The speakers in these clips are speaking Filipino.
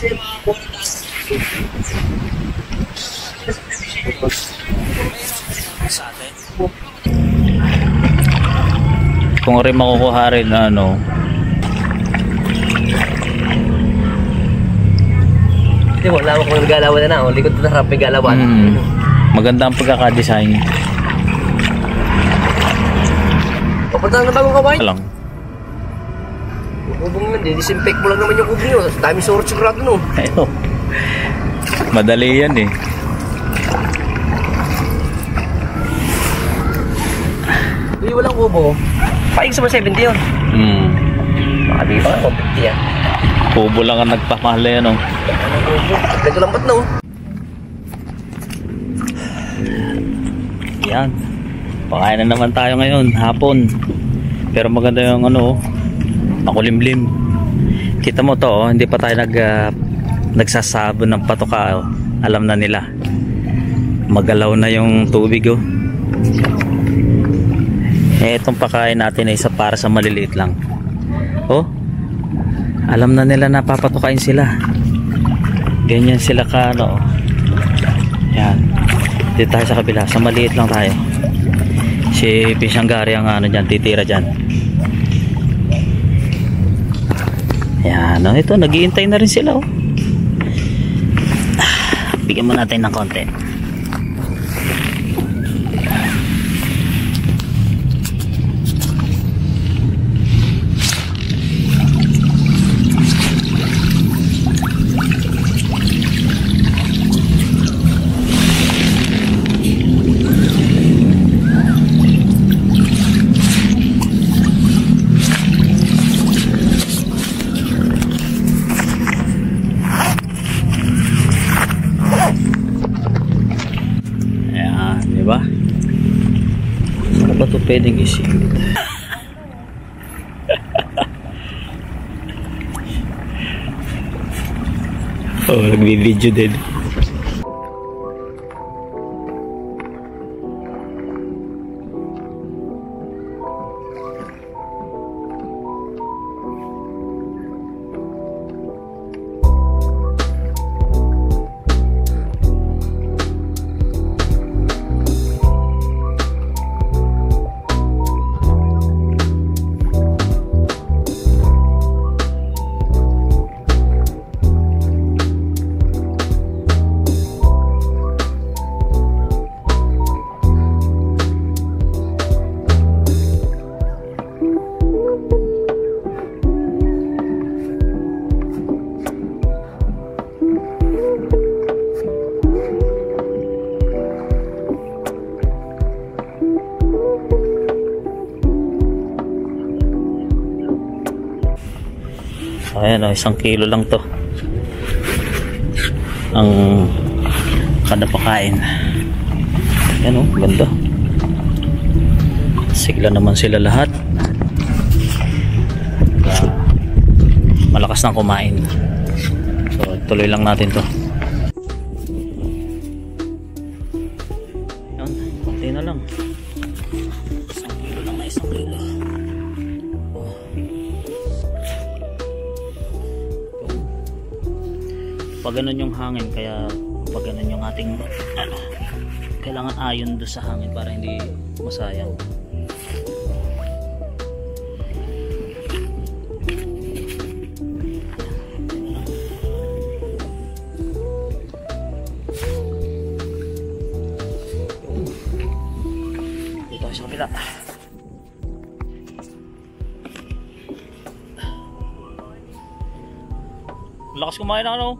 Kung rin makukuha rin na ano, hindi mo, alam ko nagalawan na na. Likod na harap may galawan. maganda ang pagkakadesign. Papunta na bagong kawain. Lang. Ubong nga, disinfect mo lang naman yung ubong nyo. Dami surot sigurado no. Ayo. Madali yan eh. Uy, walang kubo. Paing sa 70 yun. Baka di ba? 150 yan. Kubo lang ang nagpamahal yan oh. Ito lang ba't no? Yan. Pakain na naman tayo ngayon, hapon. Pero maganda yung ano, makulimlim. Kita mo to, oh, hindi pa tayo nagsasabon ng patoka. Oh. Alam na nila. Magalaw na yung tubig oh. Itong pakain natin ay isa para sa maliliit lang. Oh. Alam na nila na papatukain sila. Ganyan sila ka ano. Oh. Yan. Dito tayo sa kabila, sa maliit lang tayo. Si Pisanggari ang ano dyan, titira dyan. Yan, oh, ito, nag-iintay na rin sila oh. Bigyan mo natin ng konti. Diba? Ano ba ito pwedeng isilid? Oh, nagbi-video din. Ayan o, 1 kilo lang to ang kada pakain. Ayan o, ganda. Sigla naman sila lahat. Malakas nang kumain. So tuloy lang natin to. Ayan, konti na lang. 1 kilo lang na 1 kilo. Pag ganun yung hangin, kaya pag ganun yung ating ano, kailangan ayon doon sa hangin para hindi masayang. Dito sa kabila. Lakas kumain na ano.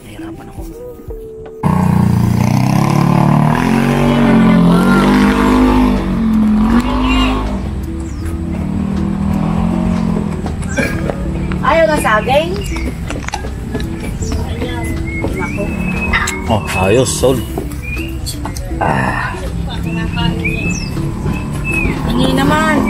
Nahirapan ako. Ayaw na saging? Oh, ayos, Sol. Hindi naman.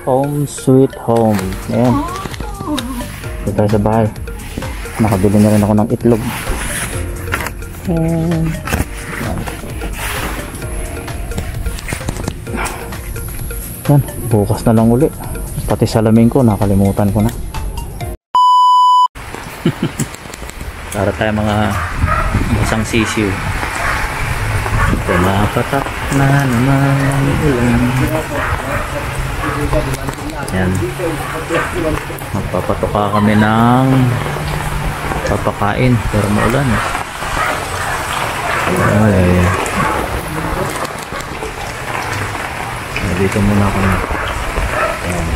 Home sweet home. Ayan. Dito tayo sa bahay. Nakabili na rin ako ng itlog. Yan, bukas na lang uli. Pati salamin ko nakalimutan ko na. Para tayo mga basang sisiw. Pumapatak na naman ang ulan. Yan, magpapatoka kami ng papakain pero maulan. Ay, dito muna ako na. Ayan.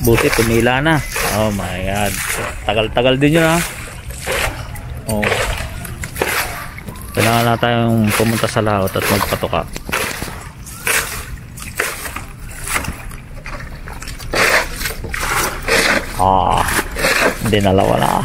Buti tumila na. Oh my god. Tagal-tagal din yun ha. Oh. Kailangan na tayong pumunta sa laot at magpatoka. Dinalawa na.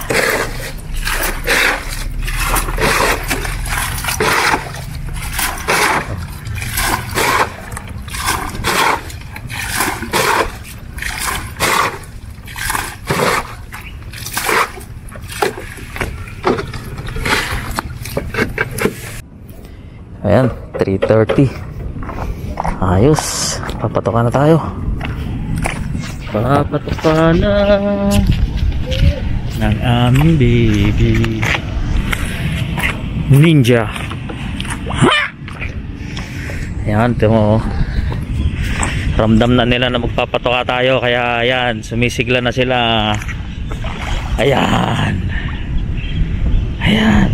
Ayan, 3:30. Ayos, papatoka na tayo. Papatoka na ng aming baby Ninja. Ayan, ito mo. Ramdam na nila na magpapatoka tayo. Kaya ayan, sumisigla na sila. Ayan. Ayan,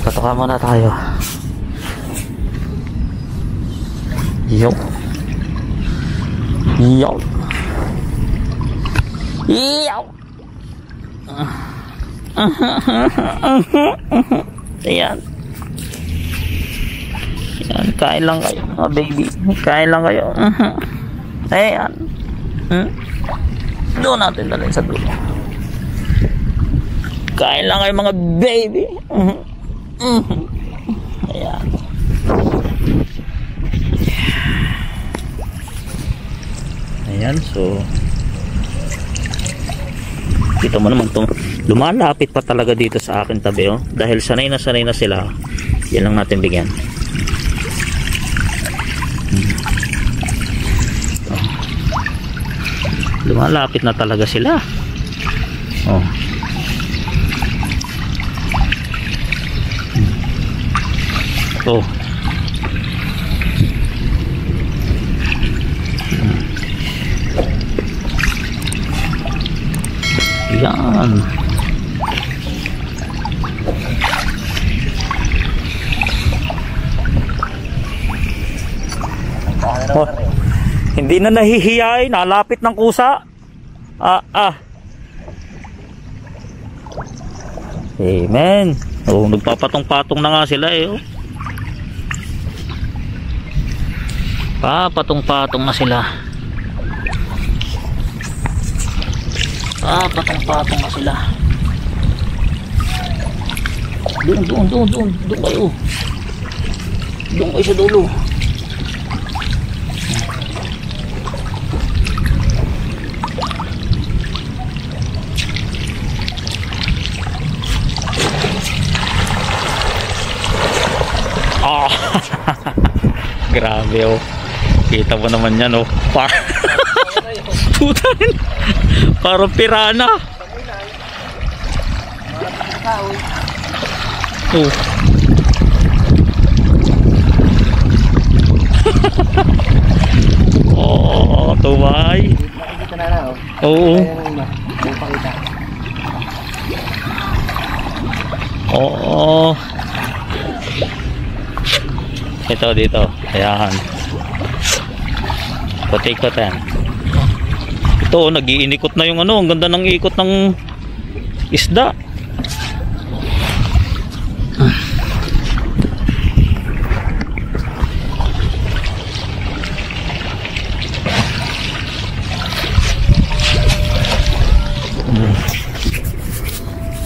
patoka muna tayo. Yo. Yo. Yo. Ayan. Ayan, kain lang kayo mga baby. Kain lang kayo. Ayan. Doon natin dalhin sa dulo. Kain lang kayo mga baby. Ayan. Ayan, so kita mo naman itong lumalapit pa talaga dito sa akin tabi, oh. Dahil sanay na sila. Yan lang natin bigyan. Lumalapit na talaga sila. Oh. Oh. Yan. Oh, hindi na nahihiyain, nalapit ng kusa. Amen. Oh, nagpapatong-patong na nga sila eh. Oh. Papatong-patong na sila. Patong-patong na sila. Doon kayo. Doon kayo sa dulo. Grabe oh. Kita mo naman yan oh. Putan. Parang pirana. Oh. Oh, tuway. Oo. Oo. Ito dito. Ayan. Ikot yan. Ito, nag-iinikot na yung ano. Ang ganda ng ikot ng isda.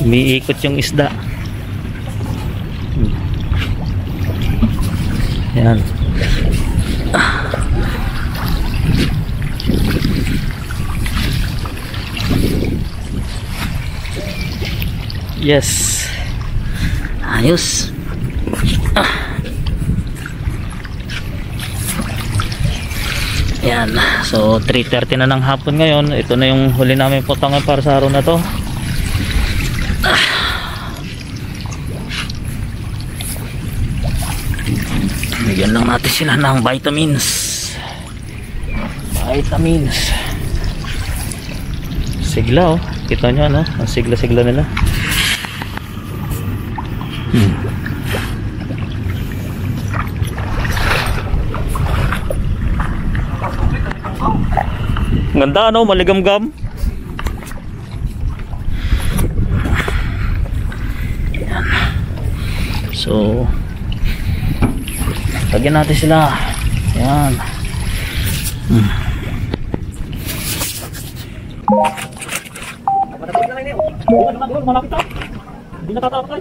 Umiikot yung isda. Yan. Yes. Ayos. Yan. So 3:30 na ng hapon ngayon. Ito na yung huli namin putangan para sa araw na to. Bigyan lang natin sila ng vitamins. Sigla, oh. Kita nyo, ano? Ang sigla-sigla nila. Ganda, ano? Maligamgam. Yan. So lagyan natin sila. Yan. Malapit na. Hindi natatakot.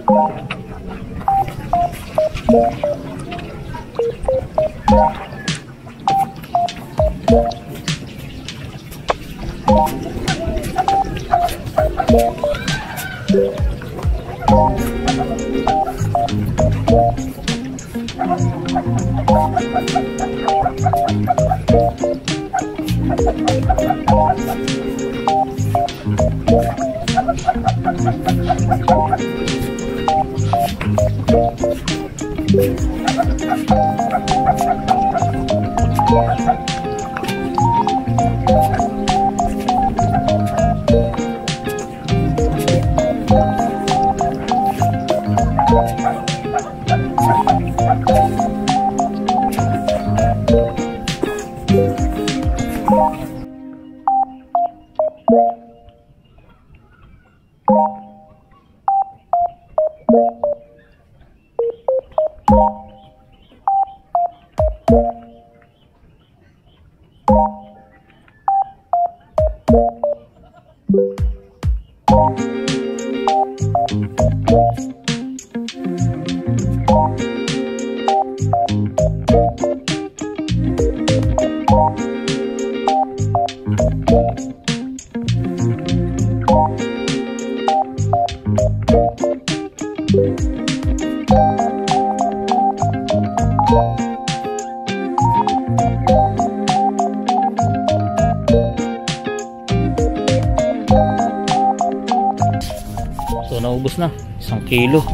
So naubos na 1 kilo.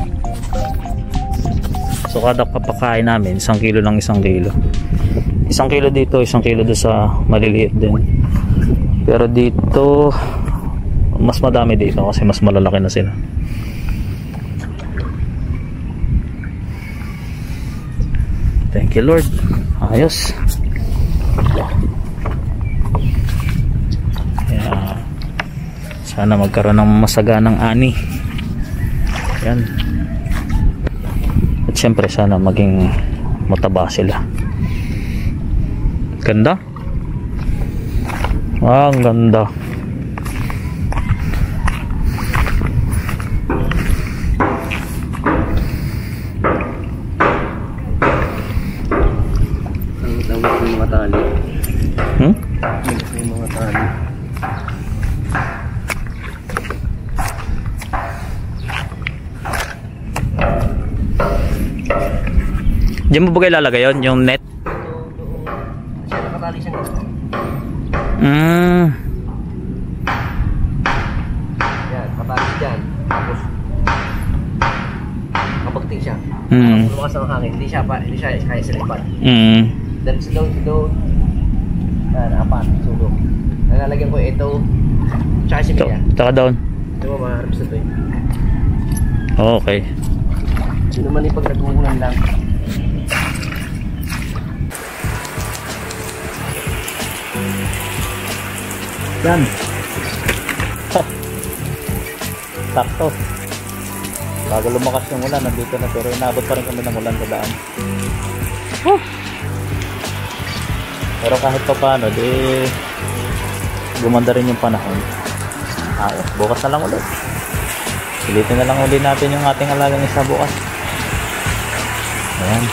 So kada papakain namin 1 kilo lang, 1 kilo. 1 kilo dito, 1 kilo doon sa maliliit din. Pero dito mas madami dito kasi mas malalaki na sila. Thank you Lord. Ayos. Kaya sana magkaroon ng masaganang ani. Yan. At syempre sana maging mataba sila. Ganda. Ang ganda. Ang mga tali. Ang mga tali. Diyan mo ba kayo lalagay yun? Yung net? Siya nakatali siya. Yan, patali dyan. Tapos kapagti siya. Lumakas ang hangin. Hindi siya kaya silipan. Dahil sa doon. Apat. Sulong. Nalalagyan ko ito. Tsaka si Mia. Tsaka doon. Ito mo maharap sa ito eh. Okay. Ito naman yung pag nag-uulan lang. Yan. Sakto. Bago lumakas yung ulan, nandito na, pero inabot pa rin kami ng ulan sa daan. Pero kahit pa paano, di gumanda rin yung panahon. Ayos, bukas na lang ulit. Ulitin na lang ulit natin yung ating alagang isa bukas. Ayan.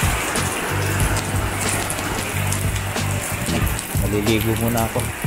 Maliligo muna ako.